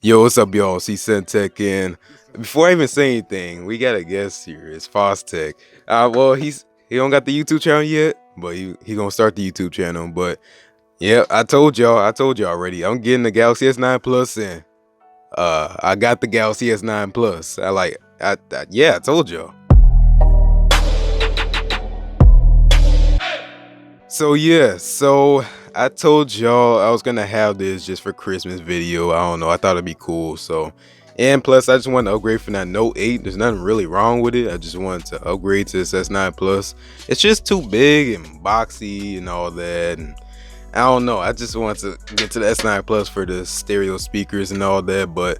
Yo, what's up, y'all? C Tech, and before I even say anything, we got a guest here. It's Tech. Well, he don't got the YouTube channel yet, but he gonna start the YouTube channel. But yeah, I told y'all already. I'm getting the Galaxy S9 Plus, and I got the Galaxy S9 Plus. Yeah, I told y'all. So yeah, so I told y'all I was gonna have this just for Christmas video. I don't know, I thought it'd be cool. So, and plus I just wanted to upgrade from that Note 8. There's nothing really wrong with it. I just wanted to upgrade to this S9 Plus. It's just too big and boxy and all that. And I don't know. I just wanted to get to the S9 Plus for the stereo speakers and all that, but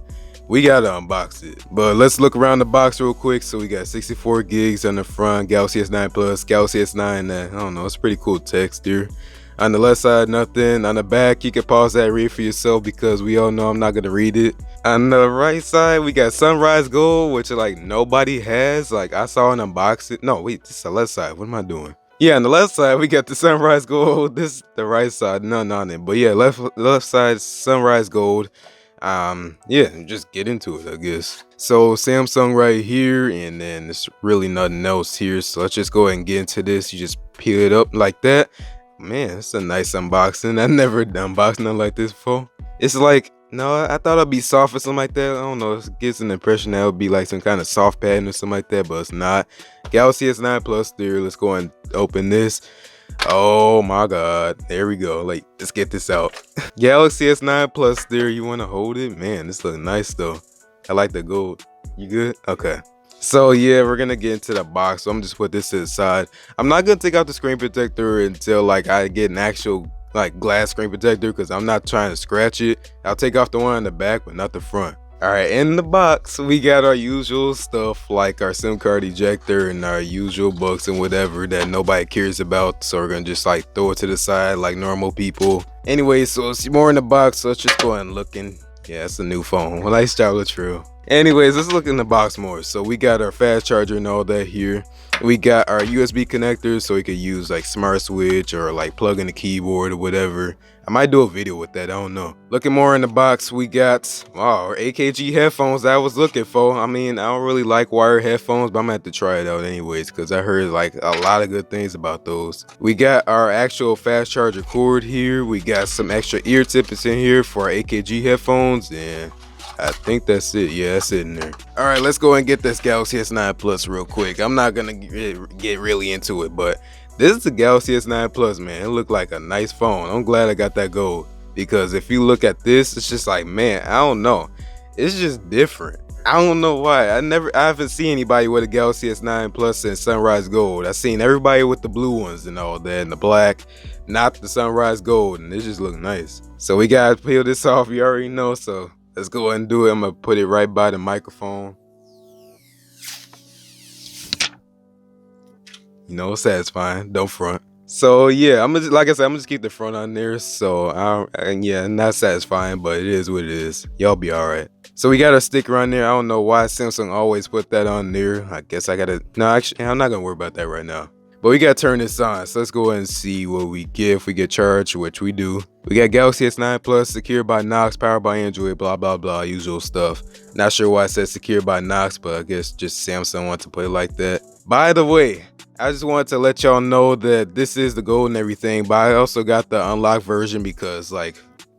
we gotta unbox it. But let's look around the box real quick. So we got 64 gigs on the front, Galaxy S9 Plus, Galaxy S9. I don't know, it's pretty cool text here. On the left side, nothing. On the back, you can pause that, read for yourself, because we all know I'm not gonna read it. On the right side, we got Sunrise Gold, which like nobody has. Like I saw an unboxing. No, wait, this is the left side. What am I doing? Yeah, on the left side, we got the Sunrise Gold. This is the right side, none on it. But yeah, left side, Sunrise Gold. Yeah, just get into it, I guess. So Samsung right here, and then there's really nothing else here. So let's just go ahead and get into this. You just peel it up like that. Man, it's a nice unboxing. I never unboxed nothing like this before. It's like, no, I thought it'd be soft or something like that. I don't know, it gives an impression that it would be like some kind of soft pattern or something like that, but it's not. Galaxy S9 Plus there. Let's go and open this. Oh my god, there we go. Like, let's get this out. Galaxy S9 Plus there. You want to hold it? Man, this looks nice though. I like the gold. You good? Okay. So yeah, we're gonna get into the box. So I'm just put this to the side. I'm not gonna take out the screen protector until like I get an actual like glass screen protector, because I'm not trying to scratch it. I'll take off the one on the back, but not the front. All right, in the box we got our usual stuff like our SIM card ejector and our usual books and whatever that nobody cares about. So we're gonna just like throw it to the side like normal people. Anyway, so it's more in the box. So let's just go ahead and look in. Yeah, it's a new phone. Well, nice job, Latrell. Anyways, let's look in the box more. So we got our fast charger and all that here. We got our USB connectors, so we could use like smart switch or like plug in the keyboard or whatever. I might do a video with that, I don't know. Looking more in the box, we got our AKG headphones that I was looking for. I mean, I don't really like wired headphones, but I'm gonna have to try it out anyways, because I heard like a lot of good things about those. We got our actual fast charger cord here. We got some extra ear tips in here for our AKG headphones, and I think that's it. Yeah, that's it in there. All right, let's go and get this Galaxy S9 Plus real quick. I'm not gonna get really into it, but this is the Galaxy S9 Plus, man. It looked like a nice phone. I'm glad I got that gold, because if you look at this, it's just like, man, I don't know. It's just different. I don't know why. I haven't seen anybody with a Galaxy S9 Plus and Sunrise Gold. I've seen everybody with the blue ones and all that, and the black, not the Sunrise Gold, and it just look nice. So we gotta peel this off. You already know, so let's go ahead and do it. I'm gonna put it right by the microphone. You know, it's satisfying. Don't front. So yeah, I'm just, like I said, I'm just keep the front on there. So yeah, not satisfying, but it is what it is. Y'all be all right. So we got a sticker on there. I don't know why Samsung always put that on there. I guess I gotta. No, actually, I'm not gonna worry about that right now. But we gotta turn this on. So let's go ahead and see what we get if we get charged, which we do. We got Galaxy S9 Plus, secured by Knox, powered by Android, blah blah blah, usual stuff. Not sure why it says secured by Knox, but I guess just Samsung wants to put it like that. By the way, I just wanted to let y'all know that this is the gold and everything, but I also got the unlocked version, because like,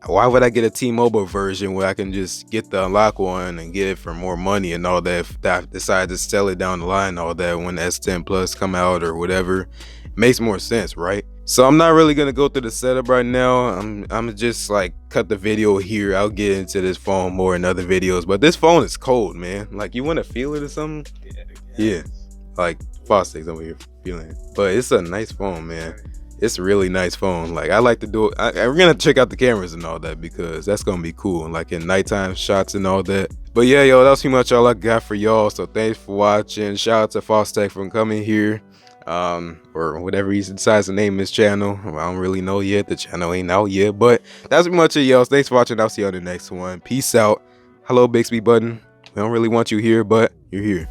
why would I get a T-Mobile version where I can just get the unlock one and get it for more money and all that if I decide to sell it down the line and all that when S10 Plus come out or whatever? It makes more sense, right? So I'm not really gonna go through the setup right now. I'm just like cut the video here. I'll get into this phone more in other videos, but this phone is cold, man. Like, you want to feel it or something? Yeah, like Foster's over here feeling it. But it's a nice phone, man. It's a really nice phone. Like, I like to do it. We're gonna check out the cameras and all that, because that's gonna be cool, like in nighttime shots and all that. But yeah, yo, that's pretty much all I got for y'all. So thanks for watching. Shout out to Tech for coming here, or whatever he decides to name his channel. I don't really know yet. The channel ain't out yet, but that's pretty much it, y'all. Thanks for watching. I'll see you on the next one. Peace out. Hello, Bixby button. We don't really want you here, but you're here.